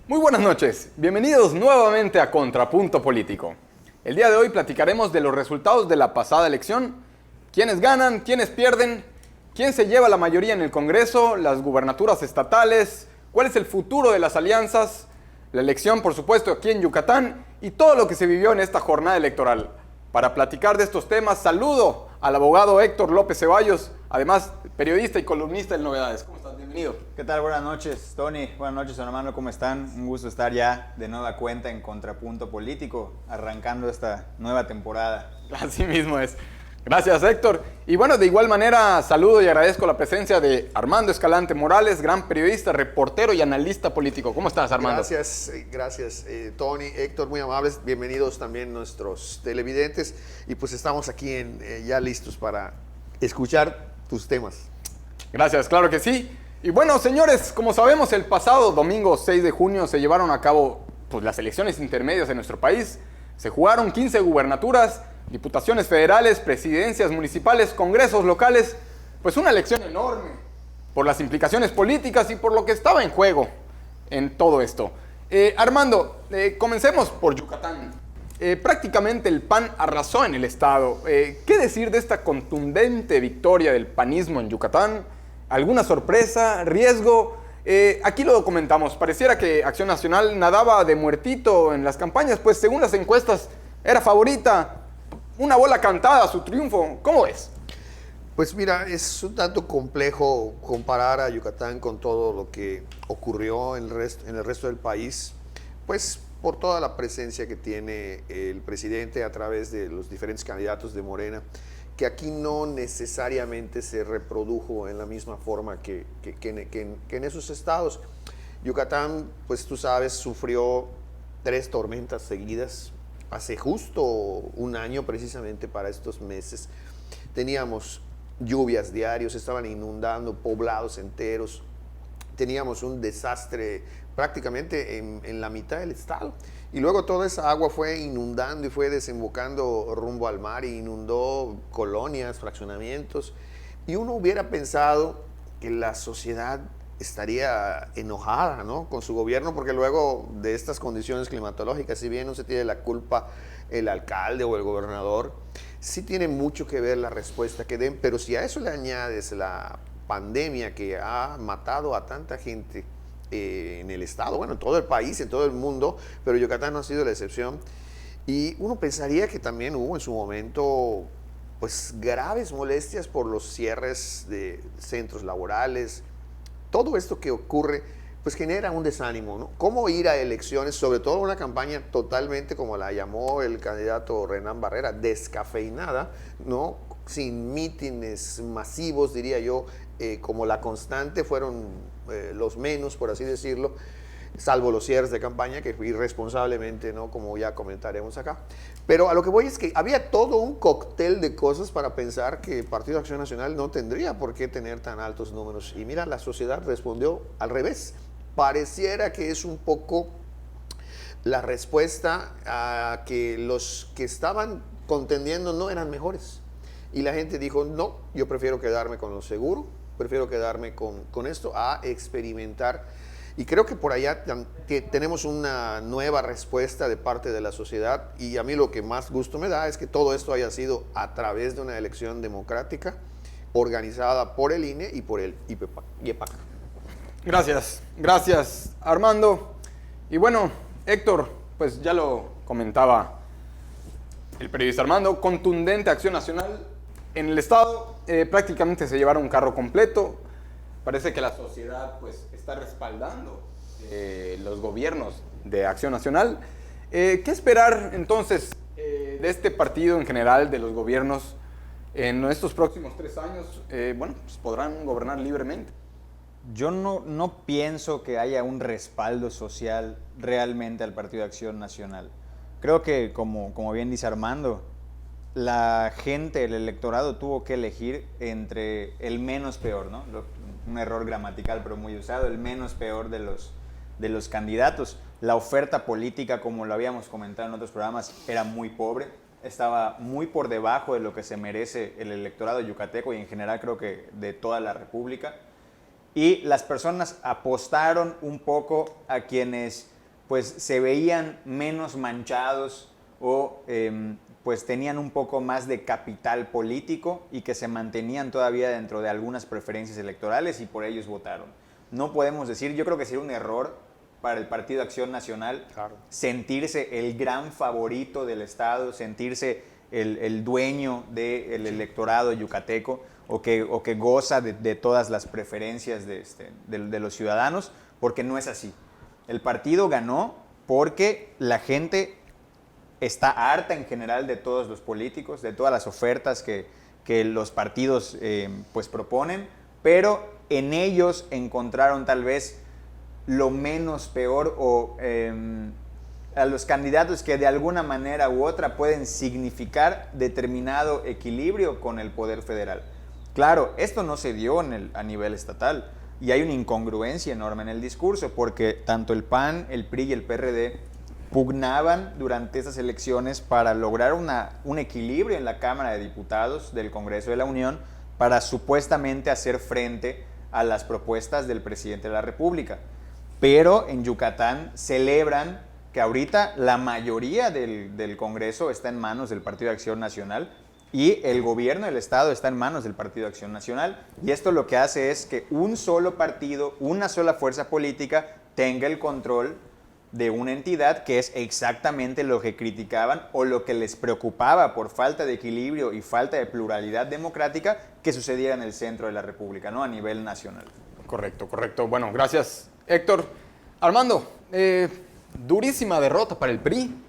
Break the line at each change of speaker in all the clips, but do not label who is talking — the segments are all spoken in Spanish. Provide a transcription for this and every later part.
Muy buenas noches, bienvenidos nuevamente a Contrapunto Político. El día de hoy platicaremos de los resultados de la pasada elección, quiénes ganan, quiénes pierden, quién se lleva la mayoría en el Congreso, las gubernaturas estatales, cuál es el futuro de las alianzas, la elección por supuesto aquí en Yucatán y todo lo que se vivió en esta jornada electoral. Para platicar de estos temas, saludo al abogado Héctor López Ceballos, además periodista y columnista del Novedades. ¿Cómo estás? Bienvenido.
¿Qué tal? Buenas noches, Tony. Buenas noches, hermano. ¿Cómo están? Un gusto estar ya de nueva cuenta en Contrapunto Político, arrancando esta nueva temporada.
Así mismo es. Gracias, Héctor. Y bueno, de igual manera, saludo y agradezco la presencia de Armando Escalante Morales, gran periodista, reportero y analista político. ¿Cómo estás, Armando?
Gracias, Tony, Héctor, muy amables. Bienvenidos también nuestros televidentes. Y pues estamos aquí ya listos para escuchar tus temas.
Gracias, claro que sí. Y bueno, señores, como sabemos, el pasado domingo 6 de junio se llevaron a cabo las elecciones intermedias en nuestro país. Se jugaron 15 gubernaturas, diputaciones federales, presidencias municipales, congresos locales. Pues una elección enorme por las implicaciones políticas y por lo que estaba en juego en todo esto. Armando, comencemos por Yucatán. Prácticamente el PAN arrasó en el estado. ¿Qué decir de esta contundente victoria del panismo en Yucatán? ¿Alguna sorpresa? ¿Riesgo? Aquí lo documentamos. Pareciera que Acción Nacional nadaba de muertito en las campañas, pues según las encuestas era favorita. Una bola cantada a su triunfo. ¿Cómo es?
Pues mira, es un tanto complejo comparar a Yucatán con todo lo que ocurrió en el resto del país, pues por toda la presencia que tiene el presidente a través de los diferentes candidatos de Morena, que aquí no necesariamente se reprodujo en la misma forma que en esos estados. Yucatán, pues tú sabes, sufrió 3 tormentas seguidas, hace justo un año precisamente para estos meses. Teníamos lluvias diarios, estaban inundando poblados enteros, teníamos un desastre prácticamente en la mitad del estado. Y luego toda esa agua fue inundando y fue desembocando rumbo al mar y inundó colonias, fraccionamientos. Y uno hubiera pensado que la sociedad estaría enojada, ¿no?, con su gobierno, porque luego de estas condiciones climatológicas, si bien no se tiene la culpa el alcalde o el gobernador, sí tiene mucho que ver la respuesta que den. Pero si a eso le añades la pandemia que ha matado a tanta gente en el estado, bueno, en todo el país, en todo el mundo, pero Yucatán no ha sido la excepción. Y uno pensaría que también hubo en su momento pues graves molestias por los cierres de centros laborales. Todo esto que ocurre pues genera un desánimo, ¿no? ¿Cómo ir a elecciones, sobre todo una campaña totalmente, como la llamó el candidato Renán Barrera, descafeinada, ¿no?, sin mítines masivos, diría yo, como la constante fueron los menos, por así decirlo, salvo los cierres de campaña, que irresponsablemente, ¿no?, como ya comentaremos acá. Pero a lo que voy es que había todo un cóctel de cosas para pensar que el Partido de Acción Nacional no tendría por qué tener tan altos números. Y mira, la sociedad respondió al revés. Pareciera que es un poco la respuesta a que los que estaban contendiendo no eran mejores. Y la gente dijo, no, yo prefiero quedarme con lo seguro, prefiero quedarme con esto a experimentar. Y creo que por allá tenemos una nueva respuesta de parte de la sociedad, y a mí lo que más gusto me da es que todo esto haya sido a través de una elección democrática organizada por el INE y por el IEPAC.
Gracias, Armando. Y bueno, Héctor, pues ya lo comentaba el periodista Armando, contundente Acción Nacional en el estado, prácticamente se llevaron un carro completo. Parece que la sociedad pues está respaldando los gobiernos de Acción Nacional. ¿Qué esperar entonces de este partido en general, de los gobiernos en estos próximos 3 años? Bueno, pues podrán gobernar libremente.
Yo no pienso que haya un respaldo social realmente al Partido de Acción Nacional. Creo que, como bien dice Armando, la gente, el electorado tuvo que elegir entre el menos peor, ¿no? Un error gramatical pero muy usado, el menos peor de de los candidatos. La oferta política, como lo habíamos comentado en otros programas, era muy pobre, estaba muy por debajo de lo que se merece el electorado yucateco y en general creo que de toda la República. Y las personas apostaron un poco a quienes pues se veían menos manchados o pues tenían un poco más de capital político y que se mantenían todavía dentro de algunas preferencias electorales y por ellos votaron. No podemos decir, yo creo que sería un error para el Partido Acción Nacional sentirse el gran favorito del Estado, sentirse el dueño del electorado yucateco o que goza de todas las preferencias de los ciudadanos, porque no es así. El partido ganó porque la gente está harta en general de todos los políticos, de todas las ofertas que los partidos pues proponen, pero en ellos encontraron tal vez lo menos peor o a los candidatos que de alguna manera u otra pueden significar determinado equilibrio con el poder federal. Claro, esto no se dio a nivel estatal y hay una incongruencia enorme en el discurso porque tanto el PAN, el PRI y el PRD pugnaban durante esas elecciones para lograr un equilibrio en la Cámara de Diputados del Congreso de la Unión para supuestamente hacer frente a las propuestas del presidente de la República. Pero en Yucatán celebran que ahorita la mayoría del Congreso está en manos del Partido de Acción Nacional y el gobierno del Estado está en manos del Partido de Acción Nacional. Y esto lo que hace es que un solo partido, una sola fuerza política tenga el control de una entidad que es exactamente lo que criticaban o lo que les preocupaba por falta de equilibrio y falta de pluralidad democrática que sucediera en el centro de la República, ¿no? A nivel nacional.
Correcto, correcto. Bueno, gracias, Héctor. Armando, durísima derrota para el PRI.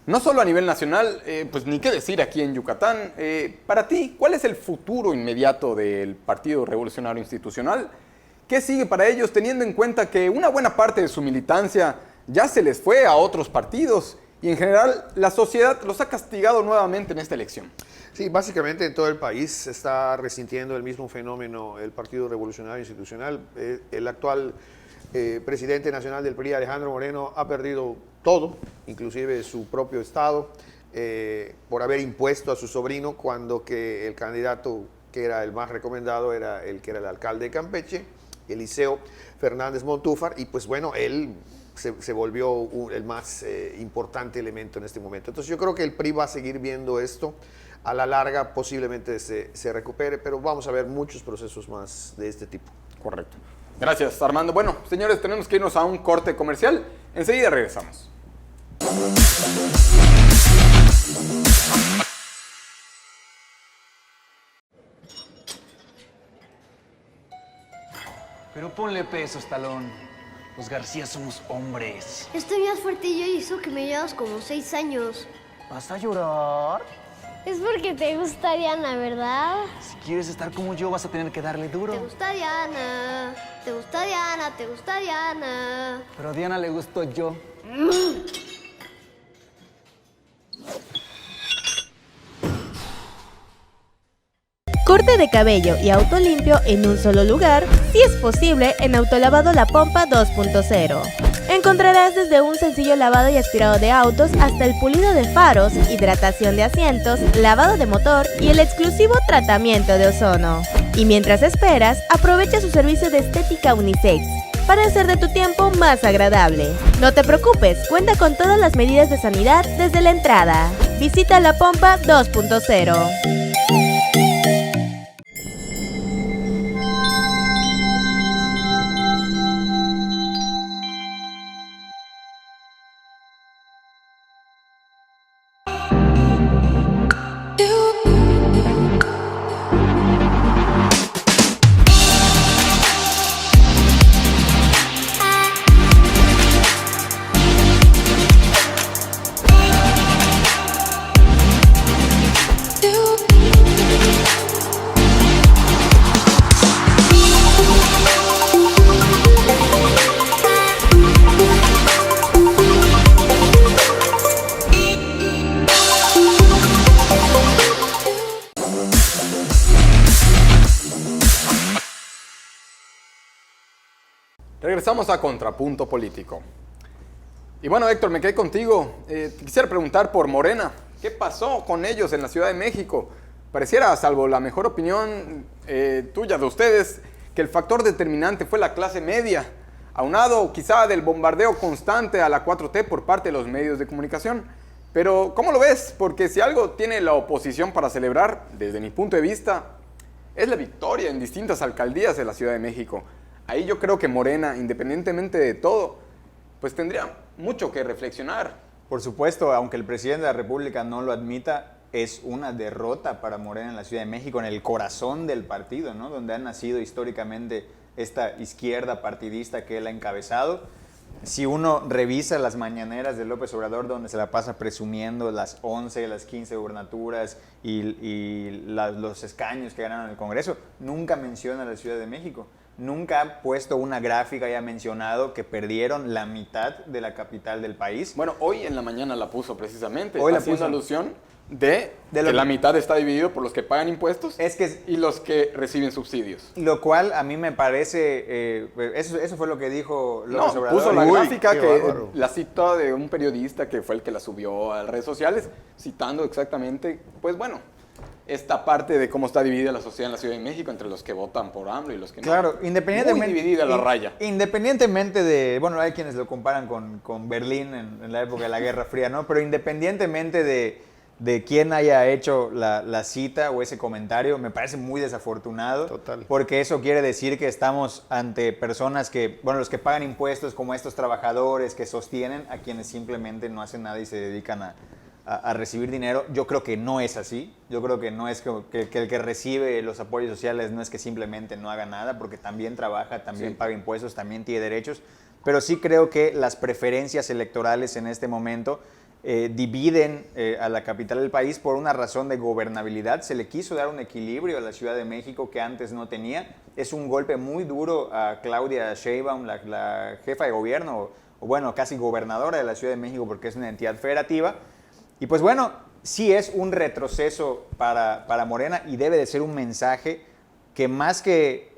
No solo a nivel nacional, pues ni qué decir aquí en Yucatán. Para ti, ¿cuál es el futuro inmediato del Partido Revolucionario Institucional? ¿Qué sigue para ellos teniendo en cuenta que una buena parte de su militancia ya se les fue a otros partidos y en general la sociedad los ha castigado nuevamente en esta elección?
Sí, básicamente en todo el país se está resintiendo el mismo fenómeno el Partido Revolucionario Institucional. El actual presidente nacional del PRI, Alejandro Moreno, ha perdido todo, inclusive su propio estado, por haber impuesto a su sobrino cuando que el candidato que era el más recomendado era el que era el alcalde de Campeche, Eliseo Fernández Montúfar, y pues bueno, él se volvió el más importante elemento en este momento. Entonces yo creo que el PRI va a seguir viendo esto. A la larga posiblemente se recupere, pero vamos a ver muchos procesos más de este tipo.
Correcto. Gracias, Armando. Bueno, señores, tenemos que irnos a un corte comercial. Enseguida regresamos.
Pero ponle pesos, Talón. Los García somos hombres.
Estoy más fuerte yo y eso que me llevas como 6 años.
¿Vas a llorar?
Es porque te gusta Diana, ¿verdad?
Si quieres estar como yo, vas a tener que darle duro.
Te gusta Diana, te gusta Diana, te gusta Diana.
Pero a Diana le gustó yo.
Corte de cabello y auto limpio en un solo lugar, si es posible, en Autolavado La Pompa 2.0. Encontrarás desde un sencillo lavado y aspirado de autos hasta el pulido de faros, hidratación de asientos, lavado de motor y el exclusivo tratamiento de ozono. Y mientras esperas, aprovecha su servicio de estética unisex para hacer de tu tiempo más agradable. No te preocupes, cuenta con todas las medidas de sanidad desde la entrada. Visita La Pompa 2.0.
You
regresamos a Contrapunto Político. Y bueno, Héctor, me quedé contigo. Te quisiera preguntar por Morena. ¿Qué pasó con ellos en la Ciudad de México? Pareciera, salvo la mejor opinión tuya, de ustedes, que el factor determinante fue la clase media, aunado quizá del bombardeo constante a la 4T por parte de los medios de comunicación. Pero, ¿cómo lo ves? Porque si algo tiene la oposición para celebrar, desde mi punto de vista, es la victoria en distintas alcaldías de la Ciudad de México. Ahí yo creo que Morena, independientemente de todo, pues tendría mucho que reflexionar.
Por supuesto, aunque el presidente de la República no lo admita, es una derrota para Morena en la Ciudad de México, en el corazón del partido, ¿no? Donde ha nacido históricamente esta izquierda partidista que él ha encabezado. Si uno revisa las mañaneras de López Obrador, donde se la pasa presumiendo las 11, las 15 gubernaturas y los escaños que ganaron en el Congreso, nunca menciona a la Ciudad de México. Nunca ha puesto una gráfica y ha mencionado que perdieron la mitad de la capital del país.
Bueno, hoy en la mañana la puso precisamente,
Hoy la
haciendo
puso.
alusión de
lo
que la
que-
mitad está dividido por los que pagan impuestos
Es que
y los que reciben subsidios.
lo cual a mí me parece, eso fue lo que dijo López
No,
Obrador.
puso la
Uy,
gráfica,
qué
que
bárbaro.
la cita de un periodista que fue el que la subió a las redes sociales, citando exactamente, pues bueno, esta parte de cómo está dividida la sociedad en la Ciudad de México entre los que votan por AMLO y los que no.
Claro, independientemente.
Muy dividida la raya.
Independientemente de. Bueno, hay quienes lo comparan con Berlín en la época de la Guerra Fría, ¿no? Pero independientemente de quién haya hecho la cita o ese comentario, me parece muy desafortunado.
Total.
Porque eso quiere decir que estamos ante personas que, bueno, los que pagan impuestos, como estos trabajadores que sostienen a quienes simplemente no hacen nada y se dedican a recibir dinero. Yo creo que no es así. Yo creo que no es que el que recibe los apoyos sociales no es que simplemente no haga nada, porque también trabaja, también paga impuestos, también tiene derechos. Pero sí creo que las preferencias electorales en este momento dividen a la capital del país por una razón de gobernabilidad. Se le quiso dar un equilibrio a la Ciudad de México que antes no tenía. Es un golpe muy duro a Claudia Sheinbaum, la jefa de gobierno, o bueno, casi gobernadora de la Ciudad de México, porque es una entidad federativa. Y pues bueno, sí es un retroceso para Morena y debe de ser un mensaje que más que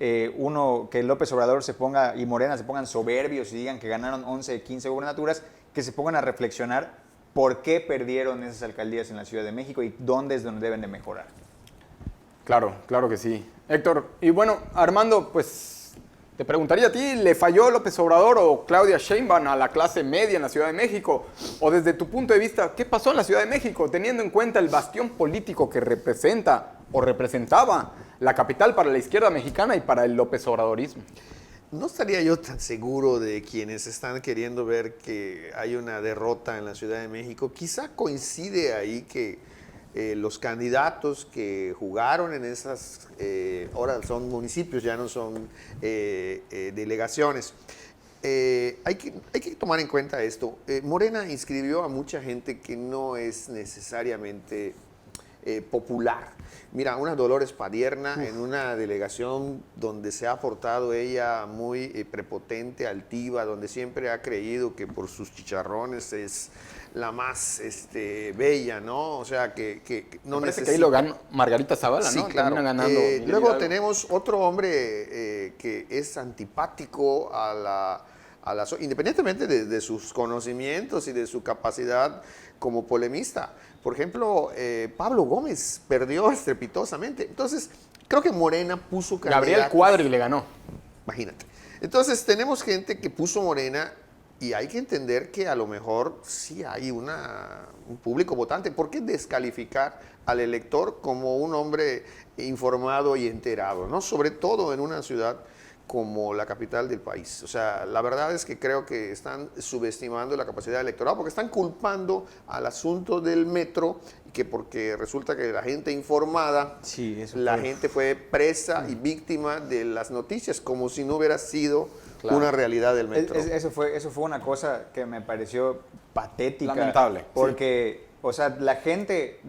que López Obrador se ponga y Morena se pongan soberbios y digan que ganaron 11, 15 gubernaturas, que se pongan a reflexionar por qué perdieron esas alcaldías en la Ciudad de México y dónde es donde deben de mejorar.
Claro, claro que sí. Héctor, y bueno, Armando, pues te preguntaría a ti, ¿le falló López Obrador o Claudia Sheinbaum a la clase media en la Ciudad de México? O desde tu punto de vista, ¿qué pasó en la Ciudad de México, teniendo en cuenta el bastión político que representa o representaba la capital para la izquierda mexicana y para el López Obradorismo?
No estaría yo tan seguro de quienes están queriendo ver que hay una derrota en la Ciudad de México. Quizá coincide ahí que los candidatos que jugaron en esas, ahora son municipios, ya no son delegaciones. Hay que tomar en cuenta esto. Morena inscribió a mucha gente que no es necesariamente popular. Mira, una Dolores Padierna en una delegación donde se ha portado ella muy prepotente, altiva, donde siempre ha creído que por sus chicharrones es la más bella, ¿no? O sea, que no
Parece
necesita...
que ahí lo ganó Margarita Zavala,
Sí,
¿no?
claro.
Termina ganando Miguel
Luego
Hidalgo.
tenemos otro hombre que es antipático independientemente de sus conocimientos y de su capacidad como polemista. Por ejemplo, Pablo Gómez perdió estrepitosamente. Entonces, creo que Morena puso
Gabriel
candidatos.
Cuadri le ganó.
Imagínate. Entonces, tenemos gente que puso Morena y hay que entender que a lo mejor sí hay un público votante. ¿Por qué descalificar al elector como un hombre informado y enterado, ¿no? Sobre todo en una ciudad como la capital del país? O sea, la verdad es que creo que están subestimando la capacidad electoral porque están culpando al asunto del metro, que porque resulta que la gente informada,
Sí, eso
la
fue.
gente fue presa y víctima de las noticias, como si no hubiera sido
Claro.
una realidad del metro.
Eso fue una cosa que me pareció patética.
Lamentable,
Porque, o sea, la gente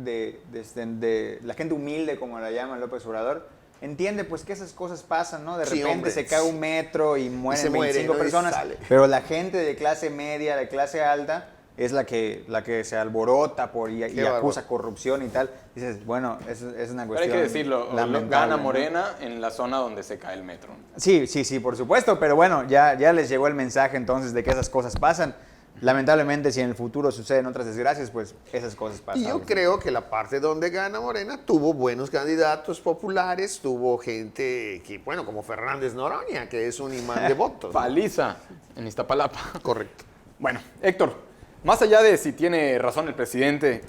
la gente humilde, como la llama López Obrador, entiende pues que esas cosas pasan, ¿no? De
Sí,
repente
hombre.
se cae un metro y mueren
se muere,
25
¿no? Y
personas.
sale.
Pero la gente de clase media, de clase alta, es la que se alborota y
bárbaro.
acusa corrupción y tal. Dices, bueno, es una
Pero
cuestión
hay que decirlo,
lamentable,
gana
¿no?
Morena en la zona donde se cae el metro.
Sí, por supuesto, pero bueno, ya les llegó el mensaje entonces de que esas cosas pasan. Lamentablemente, si en el futuro suceden otras desgracias, pues esas cosas pasan.
Y yo creo que la parte donde gana Morena tuvo buenos candidatos populares, tuvo gente que, bueno, como Fernández Noroña, que es un imán de votos. ¿no?
Paliza en Iztapalapa.
Correcto.
Bueno, Héctor, más allá de si tiene razón el presidente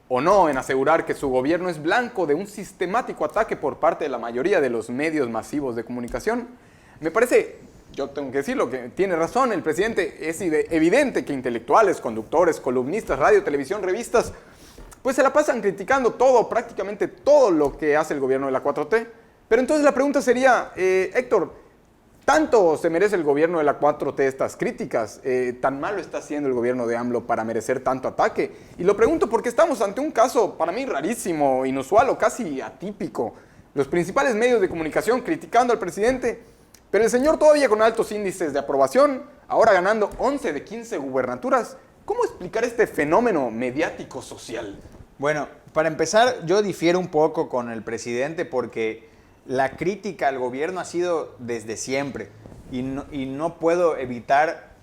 o no en asegurar que su gobierno es blanco de un sistemático ataque por parte de la mayoría de los medios masivos de comunicación, me parece, yo tengo que decirlo, que tiene razón el presidente. Es evidente que intelectuales, conductores, columnistas, radio, televisión, revistas, pues se la pasan criticando todo, prácticamente todo lo que hace el gobierno de la 4T. Pero entonces la pregunta sería, Héctor, ¿tanto se merece el gobierno de la 4T estas críticas? ¿Tan malo está haciendo el gobierno de AMLO para merecer tanto ataque? Y lo pregunto porque estamos ante un caso para mí rarísimo, inusual o casi atípico. Los principales medios de comunicación criticando al presidente, pero el señor todavía con altos índices de aprobación, ahora ganando 11 de 15 gubernaturas. ¿Cómo explicar este fenómeno mediático social?
Bueno, para empezar, yo difiero un poco con el presidente porque la crítica al gobierno ha sido desde siempre y no puedo evitar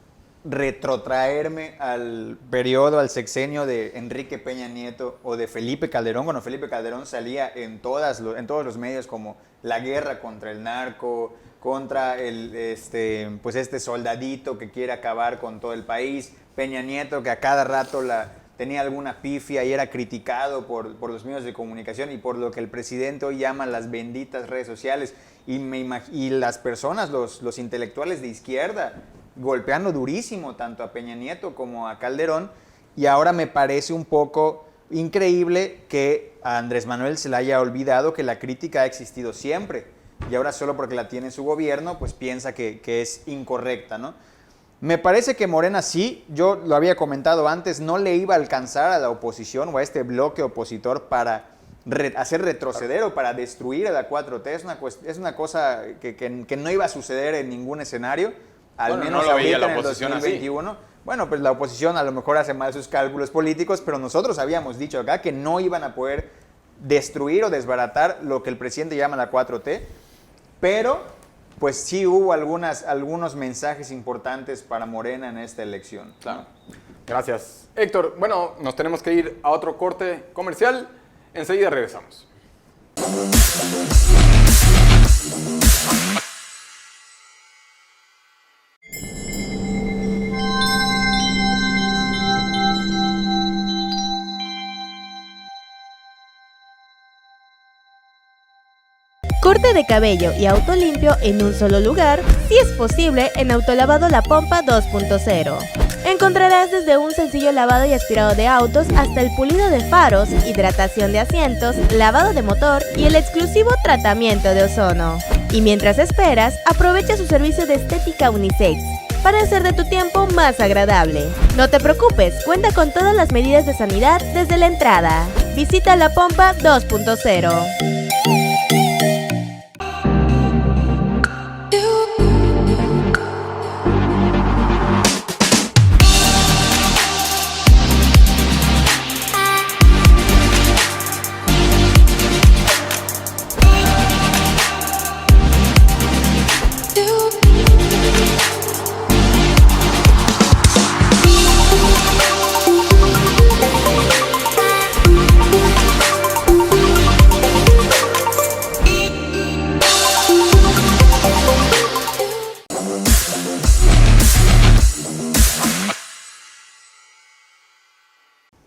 retrotraerme al periodo, al sexenio de Enrique Peña Nieto o de Felipe Calderón, cuando Felipe Calderón salía en todos los medios como la guerra contra el narco, contra pues este soldadito que quiere acabar con todo el país, Peña Nieto que a cada rato tenía alguna pifia y era criticado por los medios de comunicación y por lo que el presidente hoy llama las benditas redes sociales y las personas, los intelectuales de izquierda, golpeando durísimo tanto a Peña Nieto como a Calderón, y ahora me parece un poco increíble que a Andrés Manuel se le haya olvidado que la crítica ha existido siempre y ahora solo porque la tiene su gobierno pues piensa que es incorrecta, ¿no? Me parece que Morena sí, yo lo había comentado antes, no le iba a alcanzar a la oposición o a este bloque opositor para hacer retroceder o para destruir a la 4T. Es una cosa que no iba a suceder en ningún escenario, al menos
no lo veía
ahorita
la
en el
oposición
2021. Bueno, pues la oposición a lo mejor hace mal sus cálculos políticos, pero nosotros habíamos dicho acá que no iban a poder destruir o desbaratar lo que el presidente llama la 4T, pero pues sí hubo algunos mensajes importantes para Morena en esta elección.
Claro. Gracias, Héctor. Bueno, nos tenemos que ir a otro corte comercial. Enseguida regresamos.
Corte de cabello y auto limpio en un solo lugar, si es posible, en Autolavado La Pompa 2.0. Encontrarás desde un sencillo lavado y aspirado de autos hasta el pulido de faros, hidratación de asientos, lavado de motor y el exclusivo tratamiento de ozono. Y mientras esperas, aprovecha su servicio de estética unisex para hacer de tu tiempo más agradable. No te preocupes, cuenta con todas las medidas de sanidad desde la entrada. Visita La Pompa 2.0.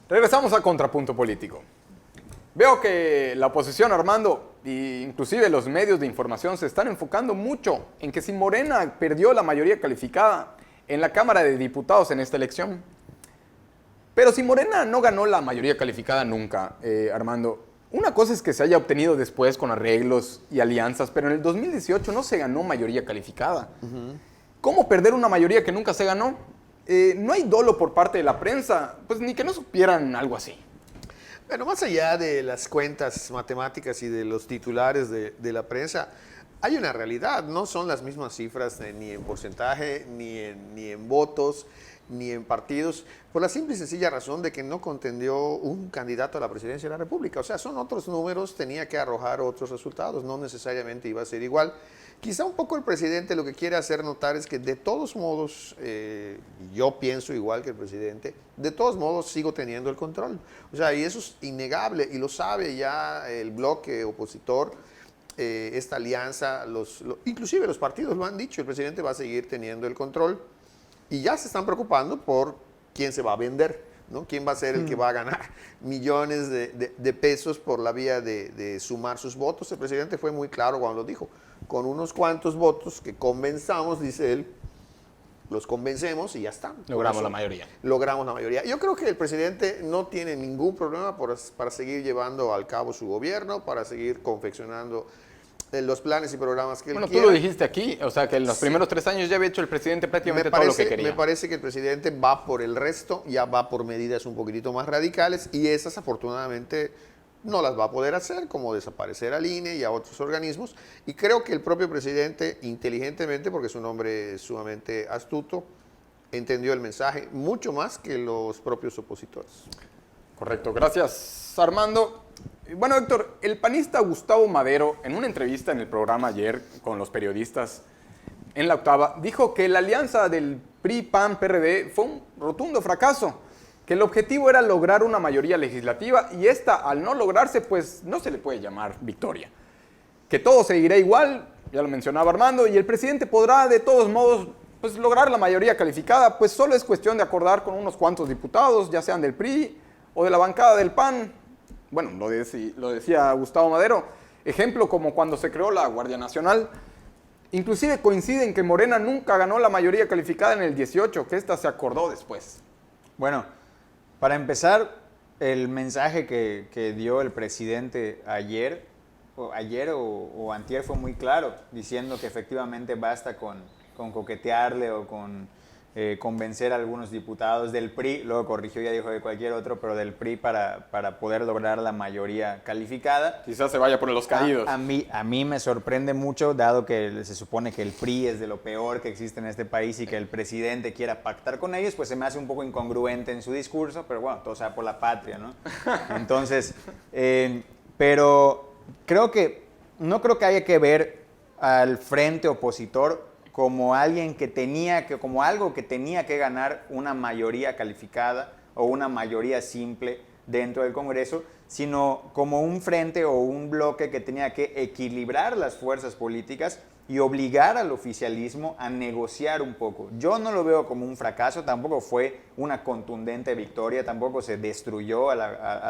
Regresamos a Contrapunto Político. Veo que la oposición, Armando, e inclusive los medios de información se están enfocando mucho en que si Morena perdió la mayoría calificada en la Cámara de Diputados en esta elección. Pero si Morena no ganó la mayoría calificada nunca, Armando, una cosa es que se haya obtenido después con arreglos y alianzas, pero en el 2018 no se ganó mayoría calificada. ¿Cómo perder una mayoría que nunca se ganó? No hay dolo por parte de la prensa, pues ni que no supieran algo así.
Bueno, más allá de las cuentas matemáticas y de los titulares de la prensa, hay una realidad, no son las mismas cifras ni en porcentaje ni en votos. ni en partidos, por la simple y sencilla razón de que no contendió un candidato a la presidencia de la República. O sea, son otros números, tenía que arrojar otros resultados, no necesariamente iba a ser igual. Quizá un poco el presidente lo que quiere hacer notar es que de todos modos, yo pienso igual que el presidente, de todos modos sigo teniendo el control. O sea, y eso es innegable y lo sabe ya el bloque opositor, esta alianza, inclusive los partidos lo han dicho, el presidente va a seguir teniendo el control y ya se están preocupando por quién se va a vender, ¿no? ¿Quién va a ser el que va a ganar millones de pesos por la vía de sumar sus votos? El presidente fue muy claro cuando lo dijo. Con unos cuantos votos que convenzamos, dice él, los convencemos y ya está.
Logramos la mayoría.
Logramos la mayoría. Yo creo que el presidente no tiene ningún problema para seguir llevando al cabo su gobierno, para seguir confeccionando los planes y programas que él quiera.
Bueno, tú lo dijiste aquí, o sea, que en los primeros 3 años ya había hecho el presidente prácticamente todo lo que quería.
Me parece que el presidente va por el resto, ya va por medidas un poquitito más radicales y esas afortunadamente no las va a poder hacer, como desaparecer al INE y a otros organismos. Y creo que el propio presidente, inteligentemente, porque es un hombre sumamente astuto, entendió el mensaje mucho más que los propios opositores.
Correcto, gracias Armando. Bueno, Héctor, el panista Gustavo Madero, en una entrevista en el programa ayer con los periodistas en La Octava, dijo que la alianza del PRI-PAN-PRD fue un rotundo fracaso, que el objetivo era lograr una mayoría legislativa y esta, al no lograrse, pues no se le puede llamar victoria. Que todo seguirá igual, ya lo mencionaba Armando, y el presidente podrá de todos modos pues, lograr la mayoría calificada, pues solo es cuestión de acordar con unos cuantos diputados, ya sean del PRI o de la bancada del PAN. Bueno, lo decía Gustavo Madero. Ejemplo como cuando se creó la Guardia Nacional. Inclusive coinciden que Morena nunca ganó la mayoría calificada en el 18, que esta se acordó después.
Bueno, para empezar, el mensaje que dio el presidente ayer o antier fue muy claro, diciendo que efectivamente basta con coquetearle o con convencer a algunos diputados del PRI, luego corrigió, ya dijo de cualquier otro, pero del PRI para poder lograr la mayoría calificada.
Quizás se vaya por los caídos.
A mí me sorprende mucho, dado que se supone que el PRI es de lo peor que existe en este país y que el presidente quiera pactar con ellos, pues se me hace un poco incongruente en su discurso, pero bueno, todo sea por la patria, ¿no? Entonces, pero no creo que haya que ver al frente opositor como algo que tenía que ganar una mayoría calificada o una mayoría simple dentro del Congreso, sino como un frente o un bloque que tenía que equilibrar las fuerzas políticas y obligar al oficialismo a negociar un poco. Yo no lo veo como un fracaso, tampoco fue una contundente victoria, tampoco se destruyó a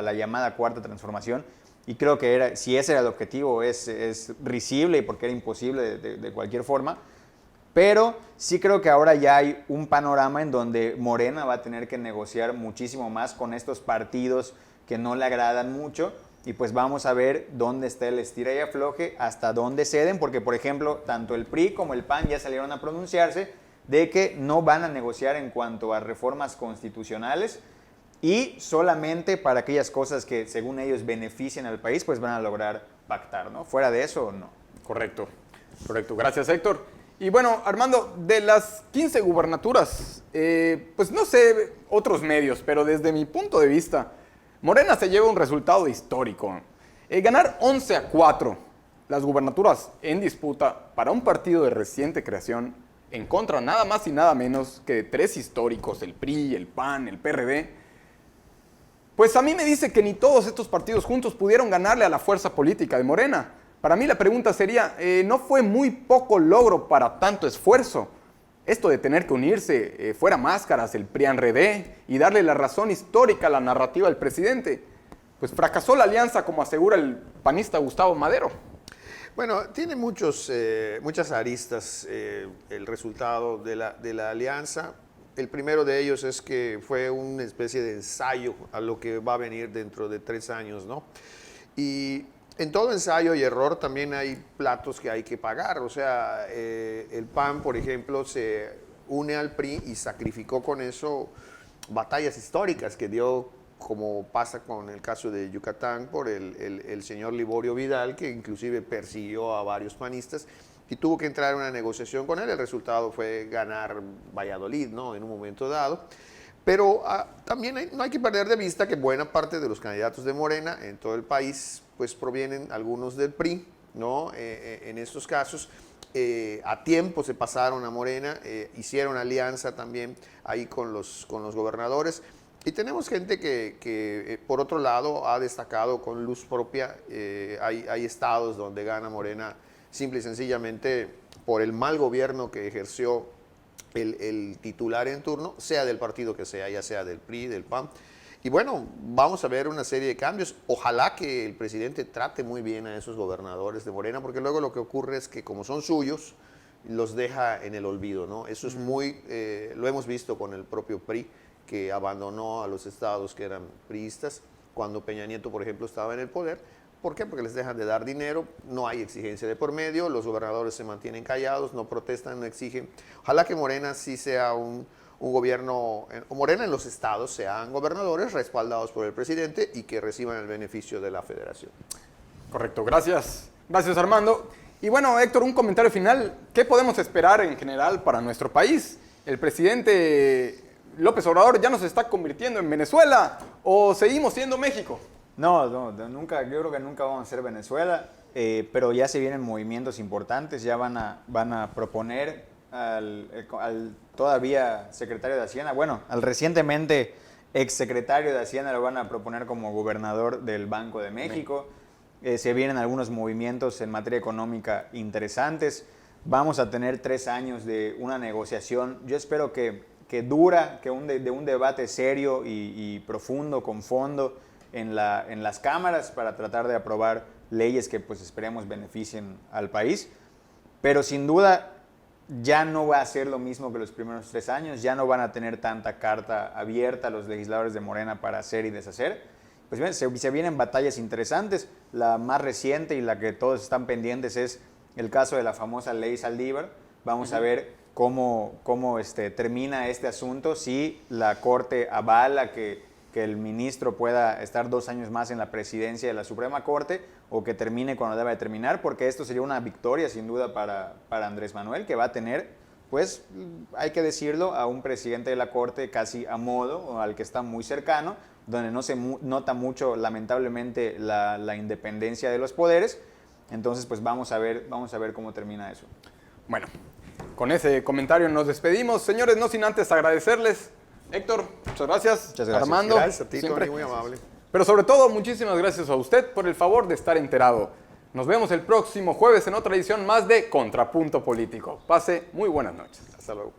la llamada Cuarta Transformación, y creo que si ese era el objetivo, es risible porque era imposible de cualquier forma. Pero sí creo que ahora ya hay un panorama en donde Morena va a tener que negociar muchísimo más con estos partidos que no le agradan mucho, y pues vamos a ver dónde está el estira y afloje, hasta dónde ceden, porque por ejemplo tanto el PRI como el PAN ya salieron a pronunciarse de que no van a negociar en cuanto a reformas constitucionales y solamente para aquellas cosas que según ellos benefician al país, pues van a lograr pactar, ¿no? Fuera de eso, no.
Correcto. Gracias, Héctor. Y bueno, Armando, de las 15 gubernaturas, pues no sé otros medios, pero desde mi punto de vista, Morena se lleva un resultado histórico. Ganar 11-4 las gubernaturas en disputa para un partido de reciente creación en contra nada más y nada menos que de 3 históricos, el PRI, el PAN, el PRD, pues a mí me dice que ni todos estos partidos juntos pudieron ganarle a la fuerza política de Morena. Para mí la pregunta sería, ¿no fue muy poco logro para tanto esfuerzo? Esto de tener que unirse fuera máscaras, el PRI-PAN-RD, y darle la razón histórica a la narrativa del presidente. Pues fracasó la alianza, como asegura el panista Gustavo Madero.
Bueno, tiene muchas aristas el resultado de la alianza. El primero de ellos es que fue una especie de ensayo a lo que va a venir dentro de 3 años, ¿no? Y en todo ensayo y error también hay platos que hay que pagar. O sea, el PAN, por ejemplo, se une al PRI y sacrificó con eso batallas históricas que dio, como pasa con el caso de Yucatán, por el señor Liborio Vidal, que inclusive persiguió a varios panistas. y tuvo que entrar en una negociación con él. El resultado fue ganar Valladolid, ¿no? En un momento dado. Pero también no hay que perder de vista que buena parte de los candidatos de Morena en todo el país pues provienen algunos del PRI, ¿no? En estos casos a tiempo se pasaron a Morena, hicieron alianza también ahí con los gobernadores. Y tenemos gente que por otro lado ha destacado con luz propia. Hay estados donde gana Morena simple y sencillamente por el mal gobierno que ejerció el titular en turno, sea del partido que sea, ya sea del PRI, del PAN. Y bueno, vamos a ver una serie de cambios. Ojalá que el presidente trate muy bien a esos gobernadores de Morena, porque luego lo que ocurre es que como son suyos, los deja en el olvido, ¿no? Eso es muy, lo hemos visto con el propio PRI, que abandonó a los estados que eran priistas cuando Peña Nieto, por ejemplo, estaba en el poder. ¿Por qué? Porque les dejan de dar dinero, no hay exigencia de por medio, los gobernadores se mantienen callados, no protestan, no exigen. Ojalá que Morena sí sea un gobierno, o Morena en los estados sean gobernadores respaldados por el presidente y que reciban el beneficio de la federación.
Correcto, gracias. Gracias, Armando. Y bueno, Héctor, un comentario final. ¿Qué podemos esperar en general para nuestro país? ¿El presidente López Obrador ya nos está convirtiendo en Venezuela o seguimos siendo México?
No, nunca, yo creo que nunca vamos a ser Venezuela, pero ya se vienen movimientos importantes, ya van a proponer al todavía secretario de Hacienda, bueno, al recientemente exsecretario de Hacienda lo van a proponer como gobernador del Banco de México. Se vienen algunos movimientos en materia económica interesantes. Vamos a tener 3 años de una negociación. Yo espero que dura, de un debate serio y profundo, con fondo, en las cámaras para tratar de aprobar leyes que pues esperemos beneficien al país. Pero sin duda ya no va a ser lo mismo que los primeros 3 años, ya no van a tener tanta carta abierta los legisladores de Morena para hacer y deshacer. Pues bien, se vienen batallas interesantes. La más reciente y la que todos están pendientes es el caso de la famosa ley Saldívar. Vamos a ver cómo termina este asunto, si la Corte avala que el ministro pueda estar 2 años más en la presidencia de la Suprema Corte o que termine cuando deba de terminar, porque esto sería una victoria sin duda para Andrés Manuel, que va a tener, pues hay que decirlo, a un presidente de la Corte casi a modo, o al que está muy cercano, donde no se nota mucho lamentablemente la independencia de los poderes. Entonces pues vamos a ver cómo termina eso.
Bueno, con ese comentario nos despedimos. Señores, no sin antes agradecerles. Héctor, muchas gracias.
Muchas gracias.
Armando,
Gracias a ti,
siempre
Tony, muy amable.
Pero sobre todo, muchísimas gracias a usted por el favor de estar enterado. Nos vemos el próximo jueves en otra edición más de Contrapunto Político. Pase muy buenas noches.
Hasta luego.